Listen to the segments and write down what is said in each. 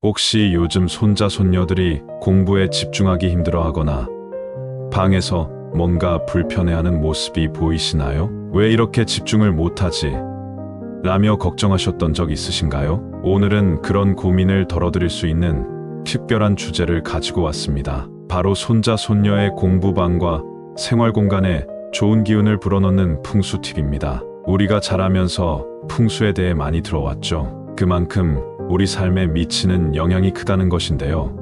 혹시 요즘 손자, 손녀들이 공부에 집중하기 힘들어하거나 방에서 뭔가 불편해하는 모습이 보이시나요? 왜 이렇게 집중을 못하지? 라며 걱정하셨던 적 있으신가요? 오늘은 그런 고민을 덜어드릴 수 있는 특별한 주제를 가지고 왔습니다. 바로 손자, 손녀의 공부방과 생활 공간에 좋은 기운을 불어넣는 풍수 팁입니다. 우리가 자라면서 풍수에 대해 많이 들어왔죠. 그만큼 우리 삶에 미치는 영향이 크다는 것인데요.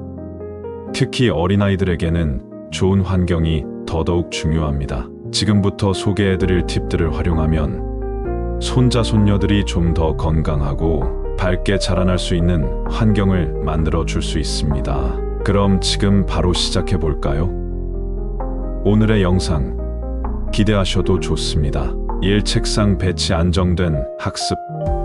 특히 어린아이들에게는 좋은 환경이 더더욱 중요합니다. 지금부터 소개해드릴 팁들을 활용하면 손자, 손녀들이 좀 더 건강하고 밝게 자라날 수 있는 환경을 만들어 줄 수 있습니다. 그럼 지금 바로 시작해 볼까요? 오늘의 영상 기대하셔도 좋습니다. 1. 책상 배치 안정된 학습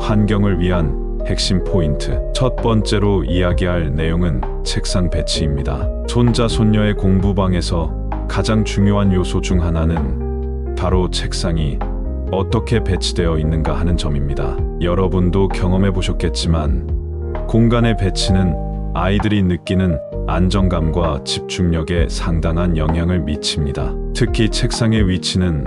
환경을 위한 핵심 포인트. 첫 번째로 이야기할 내용은 책상 배치입니다. 손자, 손녀의 공부방에서 가장 중요한 요소 중 하나는 바로 책상이 어떻게 배치되어 있는가 하는 점입니다. 여러분도 경험해 보셨겠지만 공간의 배치는 아이들이 느끼는 안정감과 집중력에 상당한 영향을 미칩니다. 특히 책상의 위치는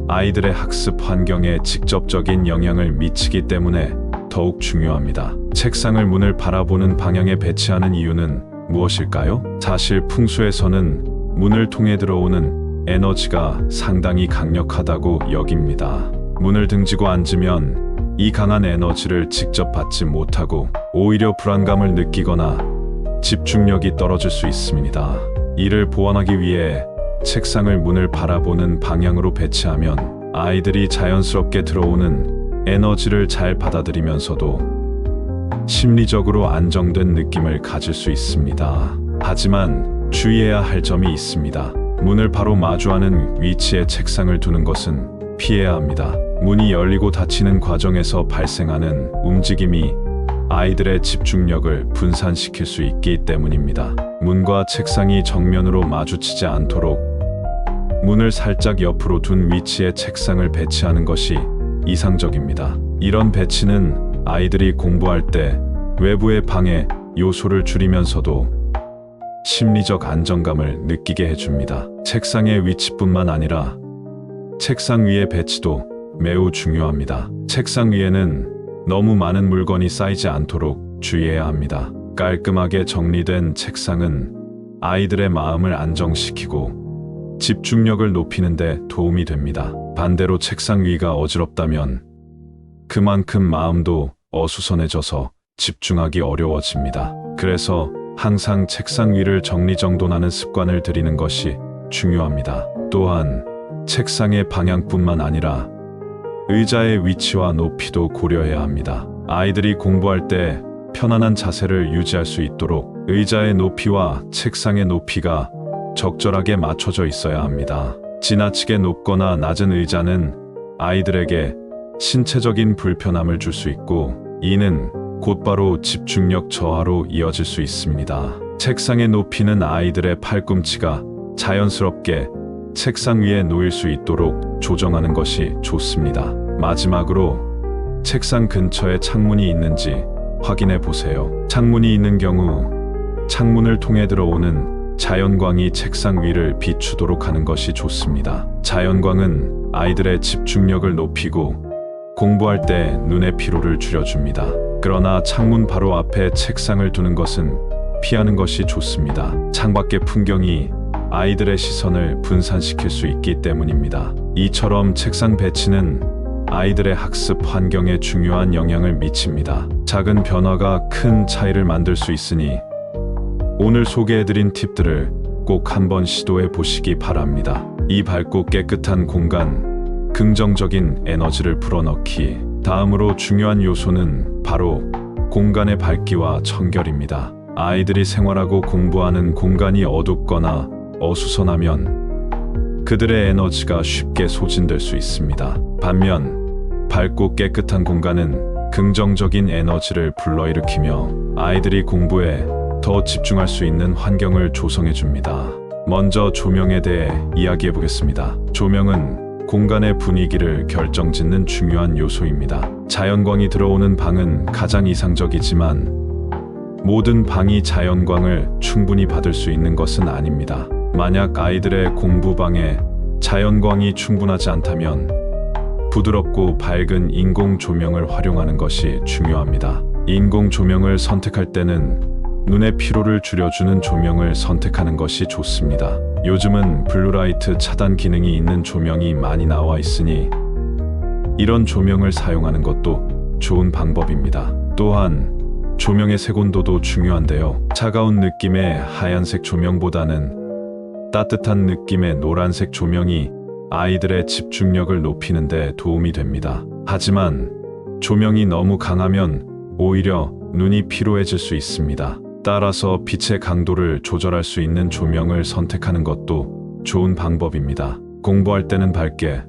아이들의 학습 환경에 직접적인 영향을 미치기 때문에 더욱 중요합니다. 책상을 문을 바라보는 방향에 배치하는 이유는 무엇일까요? 사실 풍수에서는 문을 통해 들어오는 에너지가 상당히 강력하다고 여깁니다. 문을 등지고 앉으면 이 강한 에너지를 직접 받지 못하고 오히려 불안감을 느끼거나 집중력이 떨어질 수 있습니다. 이를 보완하기 위해 책상을 문을 바라보는 방향으로 배치하면 아이들이 자연스럽게 들어오는 에너지를 잘 받아들이면서도 심리적으로 안정된 느낌을 가질 수 있습니다. 하지만 주의해야 할 점이 있습니다. 문을 바로 마주하는 위치에 책상을 두는 것은 피해야 합니다. 문이 열리고 닫히는 과정에서 발생하는 움직임이 아이들의 집중력을 분산시킬 수 있기 때문입니다. 문과 책상이 정면으로 마주치지 않도록 문을 살짝 옆으로 둔 위치에 책상을 배치하는 것이 이상적입니다. 이런 배치는 아이들이 공부할 때 외부의 방해 요소를 줄이면서도 심리적 안정감을 느끼게 해줍니다. 책상의 위치뿐만 아니라 책상 위의 배치도 매우 중요합니다. 책상 위에는 너무 많은 물건이 쌓이지 않도록 주의해야 합니다. 깔끔하게 정리된 책상은 아이들의 마음을 안정시키고 집중력을 높이는 데 도움이 됩니다. 반대로 책상 위가 어지럽다면 그만큼 마음도 어수선해져서 집중하기 어려워집니다. 그래서 항상 책상 위를 정리정돈하는 습관을 들이는 것이 중요합니다. 또한 책상의 방향뿐만 아니라 의자의 위치와 높이도 고려해야 합니다. 아이들이 공부할 때 편안한 자세를 유지할 수 있도록 의자의 높이와 책상의 높이가 적절하게 맞춰져 있어야 합니다. 지나치게 높거나 낮은 의자는 아이들에게 신체적인 불편함을 줄 수 있고 이는 곧바로 집중력 저하로 이어질 수 있습니다. 책상의 높이는 아이들의 팔꿈치가 자연스럽게 책상 위에 놓일 수 있도록 조정하는 것이 좋습니다. 마지막으로 책상 근처에 창문이 있는지 확인해 보세요. 창문이 있는 경우 창문을 통해 들어오는 자연광이 책상 위를 비추도록 하는 것이 좋습니다. 자연광은 아이들의 집중력을 높이고 공부할 때 눈의 피로를 줄여줍니다. 그러나 창문 바로 앞에 책상을 두는 것은 피하는 것이 좋습니다. 창밖의 풍경이 아이들의 시선을 분산시킬 수 있기 때문입니다. 이처럼 책상 배치는 아이들의 학습 환경에 중요한 영향을 미칩니다. 작은 변화가 큰 차이를 만들 수 있으니 오늘 소개해드린 팁들을 꼭 한번 시도해 보시기 바랍니다. 이 밝고 깨끗한 공간, 긍정적인 에너지를 불어넣기. 다음으로 중요한 요소는 바로 공간의 밝기와 청결입니다. 아이들이 생활하고 공부하는 공간이 어둡거나 어수선하면 그들의 에너지가 쉽게 소진될 수 있습니다. 반면 밝고 깨끗한 공간은 긍정적인 에너지를 불러일으키며 아이들이 공부에 더 집중할 수 있는 환경을 조성해 줍니다. 먼저 조명에 대해 이야기해 보겠습니다. 조명은 공간의 분위기를 결정짓는 중요한 요소입니다. 자연광이 들어오는 방은 가장 이상적이지만 모든 방이 자연광을 충분히 받을 수 있는 것은 아닙니다. 만약 아이들의 공부방에 자연광이 충분하지 않다면 부드럽고 밝은 인공 조명을 활용하는 것이 중요합니다. 인공 조명을 선택할 때는 눈의 피로를 줄여주는 조명을 선택하는 것이 좋습니다. 요즘은 블루라이트 차단 기능이 있는 조명이 많이 나와 있으니 이런 조명을 사용하는 것도 좋은 방법입니다. 또한 조명의 색온도도 중요한데요. 차가운 느낌의 하얀색 조명보다는 따뜻한 느낌의 노란색 조명이 아이들의 집중력을 높이는 데 도움이 됩니다. 하지만 조명이 너무 강하면 오히려 눈이 피로해질 수 있습니다. 따라서 빛의 강도를 조절할 수 있는 조명을 선택하는 것도 좋은 방법입니다. 공부할 때는 밝게,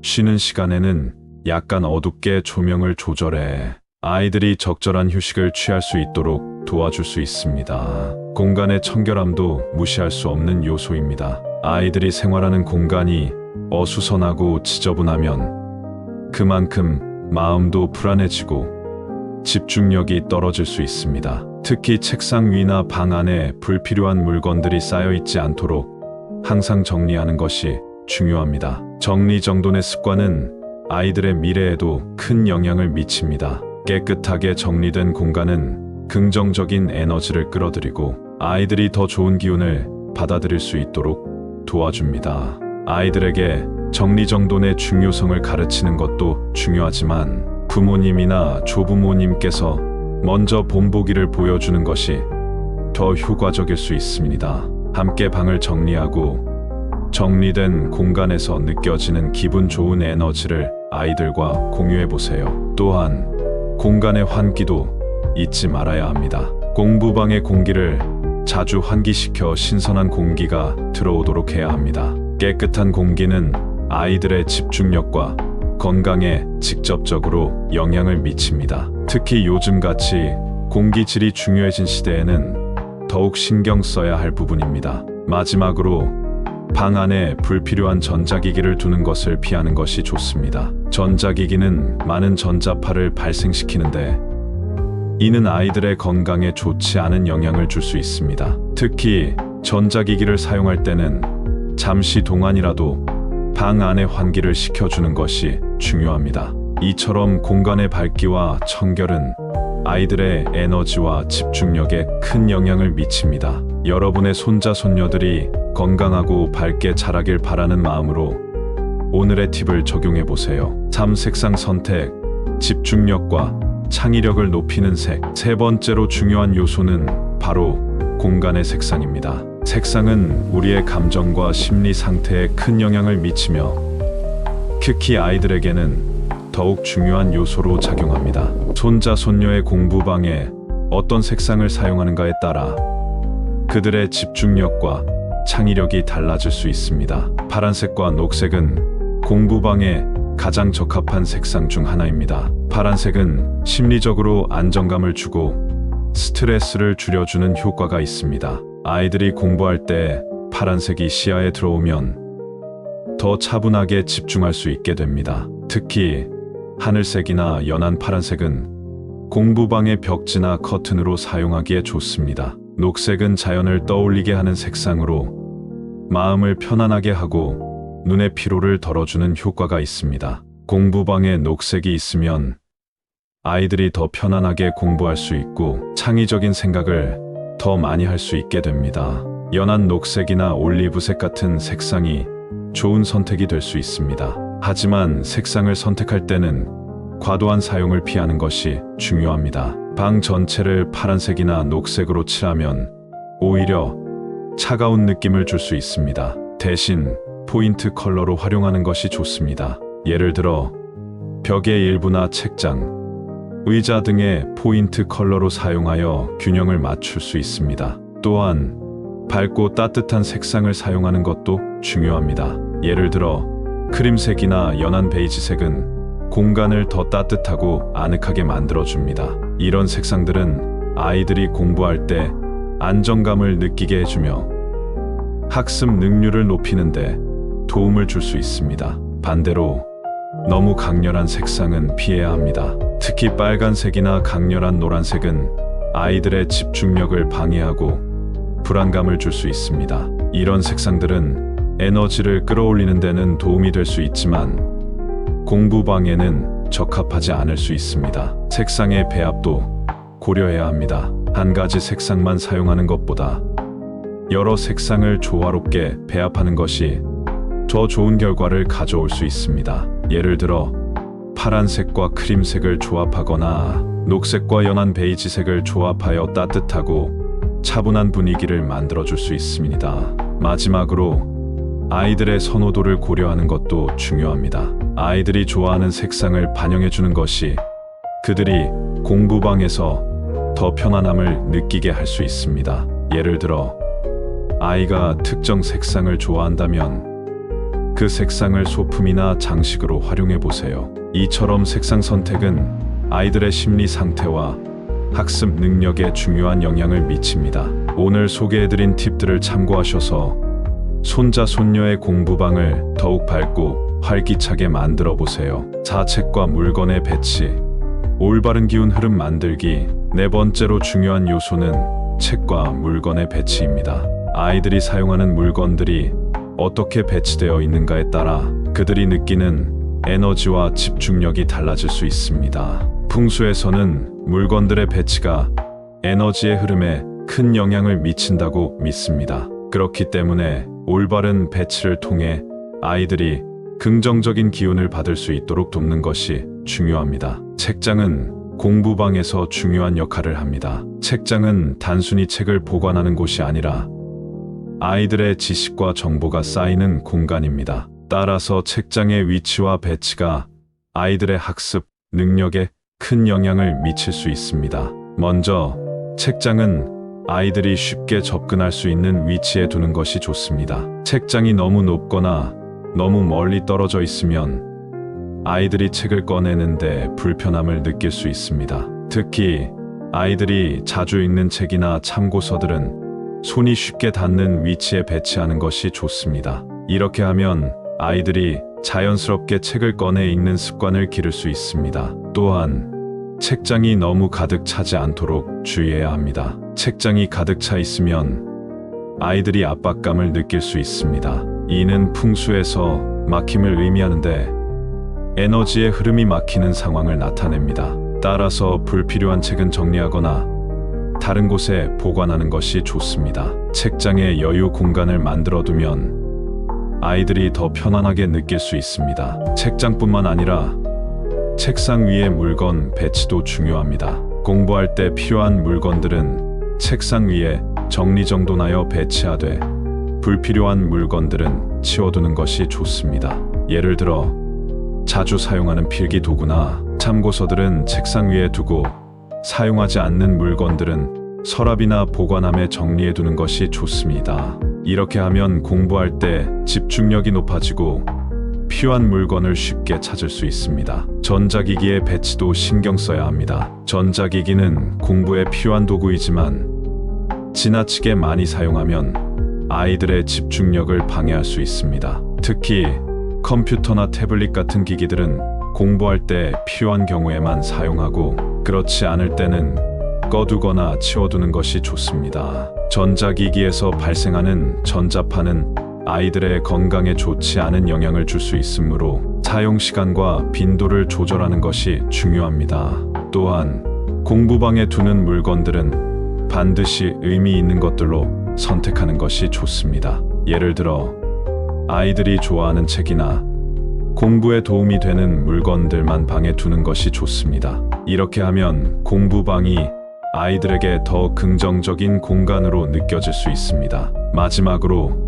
쉬는 시간에는 약간 어둡게 조명을 조절해 아이들이 적절한 휴식을 취할 수 있도록 도와줄 수 있습니다. 공간의 청결함도 무시할 수 없는 요소입니다. 아이들이 생활하는 공간이 어수선하고 지저분하면 그만큼 마음도 불안해지고 집중력이 떨어질 수 있습니다. 특히 책상 위나 방 안에 불필요한 물건들이 쌓여 있지 않도록 항상 정리하는 것이 중요합니다. 정리정돈의 습관은 아이들의 미래에도 큰 영향을 미칩니다. 깨끗하게 정리된 공간은 긍정적인 에너지를 끌어들이고 아이들이 더 좋은 기운을 받아들일 수 있도록 도와줍니다. 아이들에게 정리정돈의 중요성을 가르치는 것도 중요하지만 부모님이나 조부모님께서 먼저 본보기를 보여주는 것이 더 효과적일 수 있습니다. 함께 방을 정리하고 정리된 공간에서 느껴지는 기분 좋은 에너지를 아이들과 공유해 보세요. 또한 공간의 환기도 잊지 말아야 합니다. 공부방의 공기를 자주 환기시켜 신선한 공기가 들어오도록 해야 합니다. 깨끗한 공기는 아이들의 집중력과 건강에 직접적으로 영향을 미칩니다. 특히 요즘같이 공기질이 중요해진 시대에는 더욱 신경 써야 할 부분입니다. 마지막으로 방 안에 불필요한 전자기기를 두는 것을 피하는 것이 좋습니다. 전자기기는 많은 전자파를 발생시키는데 이는 아이들의 건강에 좋지 않은 영향을 줄 수 있습니다. 특히 전자기기를 사용할 때는 잠시 동안이라도 방 안의 환기를 시켜주는 것이 중요합니다. 이처럼 공간의 밝기와 청결은 아이들의 에너지와 집중력에 큰 영향을 미칩니다. 여러분의 손자, 손녀들이 건강하고 밝게 자라길 바라는 마음으로 오늘의 팁을 적용해 보세요. 색상 선택, 집중력과 창의력을 높이는 색. 세 번째로 중요한 요소는 바로 공간의 색상입니다. 색상은 우리의 감정과 심리 상태에 큰 영향을 미치며 특히 아이들에게는 더욱 중요한 요소로 작용합니다. 손자, 손녀의 공부방에 어떤 색상을 사용하는가에 따라 그들의 집중력과 창의력이 달라질 수 있습니다. 파란색과 녹색은 공부방에 가장 적합한 색상 중 하나입니다. 파란색은 심리적으로 안정감을 주고 스트레스를 줄여주는 효과가 있습니다. 아이들이 공부할 때 파란색이 시야에 들어오면 더 차분하게 집중할 수 있게 됩니다. 특히 하늘색이나 연한 파란색은 공부방의 벽지나 커튼으로 사용하기에 좋습니다. 녹색은 자연을 떠올리게 하는 색상으로 마음을 편안하게 하고 눈의 피로를 덜어주는 효과가 있습니다. 공부방에 녹색이 있으면 아이들이 더 편안하게 공부할 수 있고 창의적인 생각을 더 많이 할 수 있게 됩니다. 연한 녹색이나 올리브색 같은 색상이 좋은 선택이 될 수 있습니다. 하지만 색상을 선택할 때는 과도한 사용을 피하는 것이 중요합니다. 방 전체를 파란색이나 녹색으로 칠하면 오히려 차가운 느낌을 줄 수 있습니다. 대신 포인트 컬러로 활용하는 것이 좋습니다. 예를 들어 벽의 일부나 책장, 의자 등의 포인트 컬러로 사용하여 균형을 맞출 수 있습니다. 또한 밝고 따뜻한 색상을 사용하는 것도 중요합니다. 예를 들어 크림색이나 연한 베이지색은 공간을 더 따뜻하고 아늑하게 만들어줍니다. 이런 색상들은 아이들이 공부할 때 안정감을 느끼게 해주며 학습 능률을 높이는 데 도움을 줄 수 있습니다. 반대로 너무 강렬한 색상은 피해야 합니다. 특히 빨간색이나 강렬한 노란색은 아이들의 집중력을 방해하고 불안감을 줄 수 있습니다. 이런 색상들은 에너지를 끌어올리는 데는 도움이 될 수 있지만 공부 방해는 적합하지 않을 수 있습니다. 색상의 배합도 고려해야 합니다. 한 가지 색상만 사용하는 것보다 여러 색상을 조화롭게 배합하는 것이 더 좋은 결과를 가져올 수 있습니다. 예를 들어 파란색과 크림색을 조합하거나 녹색과 연한 베이지색을 조합하여 따뜻하고 차분한 분위기를 만들어줄 수 있습니다. 마지막으로 아이들의 선호도를 고려하는 것도 중요합니다. 아이들이 좋아하는 색상을 반영해주는 것이 그들이 공부방에서 더 편안함을 느끼게 할 수 있습니다. 예를 들어 아이가 특정 색상을 좋아한다면 그 색상을 소품이나 장식으로 활용해 보세요. 이처럼 색상 선택은 아이들의 심리 상태와 학습 능력에 중요한 영향을 미칩니다. 오늘 소개해드린 팁들을 참고하셔서 손자 손녀의 공부방을 더욱 밝고 활기차게 만들어 보세요. 자책과 물건의 배치, 올바른 기운 흐름 만들기. 네 번째로 중요한 요소는 책과 물건의 배치입니다. 아이들이 사용하는 물건들이 어떻게 배치되어 있는가에 따라 그들이 느끼는 에너지와 집중력이 달라질 수 있습니다. 풍수에서는 물건들의 배치가 에너지의 흐름에 큰 영향을 미친다고 믿습니다. 그렇기 때문에 올바른 배치를 통해 아이들이 긍정적인 기운을 받을 수 있도록 돕는 것이 중요합니다. 책장은 공부방에서 중요한 역할을 합니다. 책장은 단순히 책을 보관하는 곳이 아니라 아이들의 지식과 정보가 쌓이는 공간입니다. 따라서 책장의 위치와 배치가 아이들의 학습 능력에 큰 영향을 미칠 수 있습니다. 먼저, 책장은 아이들이 쉽게 접근할 수 있는 위치에 두는 것이 좋습니다. 책장이 너무 높거나 너무 멀리 떨어져 있으면 아이들이 책을 꺼내는데 불편함을 느낄 수 있습니다. 특히 아이들이 자주 읽는 책이나 참고서들은 손이 쉽게 닿는 위치에 배치하는 것이 좋습니다. 이렇게 하면 아이들이 자연스럽게 책을 꺼내 읽는 습관을 기를 수 있습니다. 또한 책장이 너무 가득 차지 않도록 주의해야 합니다. 책장이 가득 차 있으면 아이들이 압박감을 느낄 수 있습니다. 이는 풍수에서 막힘을 의미하는데 에너지의 흐름이 막히는 상황을 나타냅니다. 따라서 불필요한 책은 정리하거나 다른 곳에 보관하는 것이 좋습니다. 책장에 여유 공간을 만들어두면 아이들이 더 편안하게 느낄 수 있습니다. 책장뿐만 아니라 책상 위의 물건 배치도 중요합니다. 공부할 때 필요한 물건들은 책상 위에 정리정돈하여 배치하되 불필요한 물건들은 치워두는 것이 좋습니다. 예를 들어 자주 사용하는 필기 도구나 참고서들은 책상 위에 두고 사용하지 않는 물건들은 서랍이나 보관함에 정리해두는 것이 좋습니다. 이렇게 하면 공부할 때 집중력이 높아지고 필요한 물건을 쉽게 찾을 수 있습니다. 전자기기의 배치도 신경 써야 합니다. 전자기기는 공부에 필요한 도구이지만 지나치게 많이 사용하면 아이들의 집중력을 방해할 수 있습니다. 특히 컴퓨터나 태블릿 같은 기기들은 공부할 때 필요한 경우에만 사용하고 그렇지 않을 때는 꺼두거나 치워두는 것이 좋습니다. 전자기기에서 발생하는 전자파는 아이들의 건강에 좋지 않은 영향을 줄 수 있으므로 사용 시간과 빈도를 조절하는 것이 중요합니다. 또한 공부방에 두는 물건들은 반드시 의미 있는 것들로 선택하는 것이 좋습니다. 예를 들어 아이들이 좋아하는 책이나 공부에 도움이 되는 물건들만 방에 두는 것이 좋습니다. 이렇게 하면 공부방이 아이들에게 더 긍정적인 공간으로 느껴질 수 있습니다. 마지막으로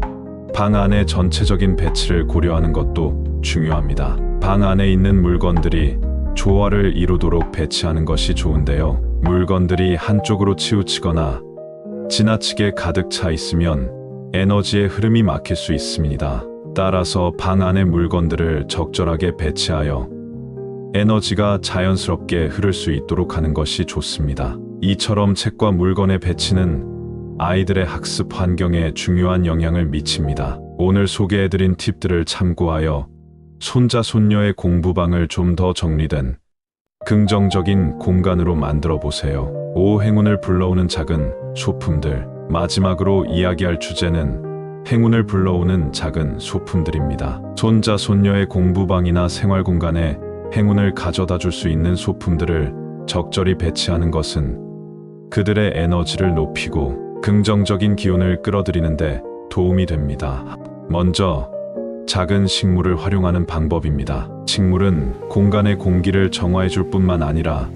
방 안의 전체적인 배치를 고려하는 것도 중요합니다. 방 안에 있는 물건들이 조화를 이루도록 배치하는 것이 좋은데요. 물건들이 한쪽으로 치우치거나 지나치게 가득 차 있으면 에너지의 흐름이 막힐 수 있습니다. 따라서 방 안의 물건들을 적절하게 배치하여 에너지가 자연스럽게 흐를 수 있도록 하는 것이 좋습니다. 이처럼 책과 물건의 배치는 아이들의 학습 환경에 중요한 영향을 미칩니다. 오늘 소개해드린 팁들을 참고하여 손자 손녀의 공부방을 좀 더 정리된 긍정적인 공간으로 만들어 보세요. 행운을 불러오는 작은 소품들. 마지막으로 이야기할 주제는 행운을 불러오는 작은 소품들입니다. 손자, 손녀의 공부방이나 생활 공간에 행운을 가져다 줄 수 있는 소품들을 적절히 배치하는 것은 그들의 에너지를 높이고 긍정적인 기운을 끌어들이는데 도움이 됩니다. 먼저 작은 식물을 활용하는 방법입니다. 식물은 공간의 공기를 정화해 줄 뿐만 아니라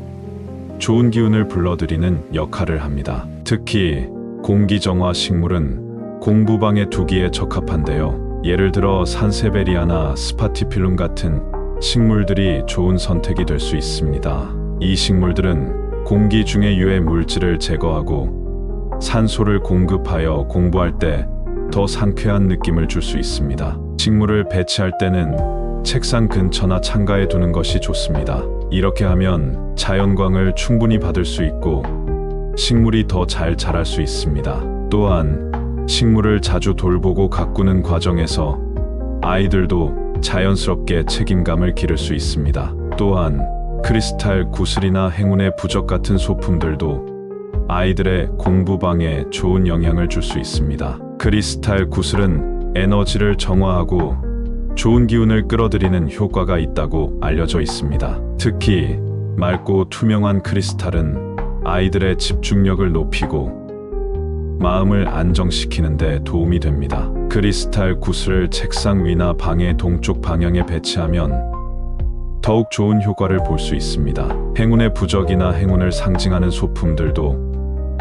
좋은 기운을 불러들이는 역할을 합니다. 특히 공기정화 식물은 공부방에 두기에 적합한데요. 예를 들어 산세베리아나 스파티필름 같은 식물들이 좋은 선택이 될 수 있습니다. 이 식물들은 공기 중의 유해 물질을 제거하고 산소를 공급하여 공부할 때 더 상쾌한 느낌을 줄 수 있습니다. 식물을 배치할 때는 책상 근처나 창가에 두는 것이 좋습니다. 이렇게 하면 자연광을 충분히 받을 수 있고 식물이 더 잘 자랄 수 있습니다. 또한 식물을 자주 돌보고 가꾸는 과정에서 아이들도 자연스럽게 책임감을 기를 수 있습니다. 또한 크리스탈 구슬이나 행운의 부적 같은 소품들도 아이들의 공부방에 좋은 영향을 줄 수 있습니다. 크리스탈 구슬은 에너지를 정화하고 좋은 기운을 끌어들이는 효과가 있다고 알려져 있습니다. 특히 맑고 투명한 크리스탈은 아이들의 집중력을 높이고 마음을 안정시키는 데 도움이 됩니다. 크리스탈 구슬을 책상 위나 방의 동쪽 방향에 배치하면 더욱 좋은 효과를 볼 수 있습니다. 행운의 부적이나 행운을 상징하는 소품들도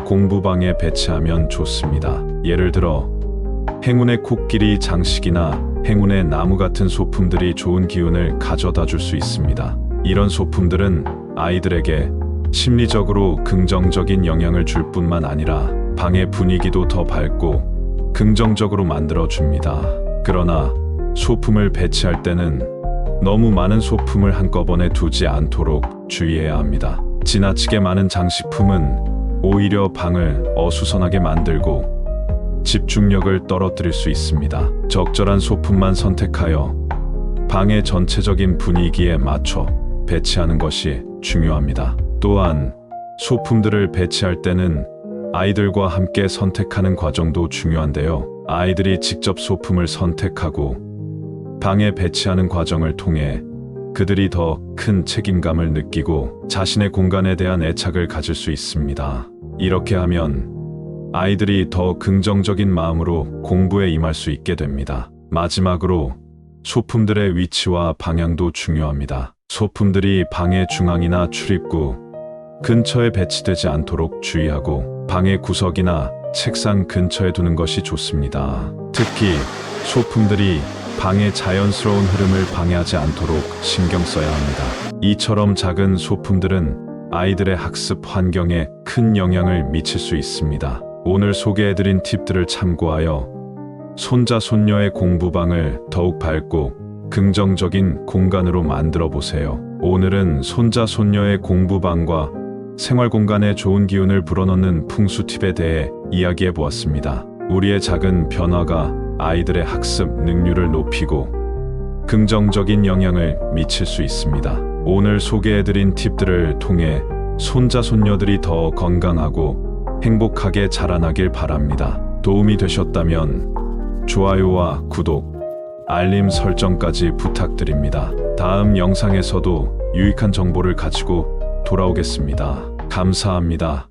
공부방에 배치하면 좋습니다. 예를 들어 행운의 코끼리 장식이나 행운의 나무 같은 소품들이 좋은 기운을 가져다 줄 수 있습니다. 이런 소품들은 아이들에게 심리적으로 긍정적인 영향을 줄 뿐만 아니라 방의 분위기도 더 밝고 긍정적으로 만들어 줍니다. 그러나 소품을 배치할 때는 너무 많은 소품을 한꺼번에 두지 않도록 주의해야 합니다. 지나치게 많은 장식품은 오히려 방을 어수선하게 만들고 집중력을 떨어뜨릴 수 있습니다. 적절한 소품만 선택하여 방의 전체적인 분위기에 맞춰 배치하는 것이 중요합니다. 또한 소품들을 배치할 때는 아이들과 함께 선택하는 과정도 중요한데요. 아이들이 직접 소품을 선택하고 방에 배치하는 과정을 통해 그들이 더 큰 책임감을 느끼고 자신의 공간에 대한 애착을 가질 수 있습니다. 이렇게 하면 아이들이 더 긍정적인 마음으로 공부에 임할 수 있게 됩니다. 마지막으로 소품들의 위치와 방향도 중요합니다. 소품들이 방의 중앙이나 출입구 근처에 배치되지 않도록 주의하고 방의 구석이나 책상 근처에 두는 것이 좋습니다. 특히 소품들이 방의 자연스러운 흐름을 방해하지 않도록 신경 써야 합니다. 이처럼 작은 소품들은 아이들의 학습 환경에 큰 영향을 미칠 수 있습니다. 오늘 소개해드린 팁들을 참고하여 손자, 손녀의 공부방을 더욱 밝고 긍정적인 공간으로 만들어 보세요. 오늘은 손자, 손녀의 공부방과 생활 공간에 좋은 기운을 불어넣는 풍수 팁에 대해 이야기해 보았습니다. 우리의 작은 변화가 아이들의 학습 능률을 높이고 긍정적인 영향을 미칠 수 있습니다. 오늘 소개해드린 팁들을 통해 손자, 손녀들이 더 건강하고 행복하게 자라나길 바랍니다. 도움이 되셨다면 좋아요와 구독, 알림 설정까지 부탁드립니다. 다음 영상에서도 유익한 정보를 가지고 돌아오겠습니다. 감사합니다.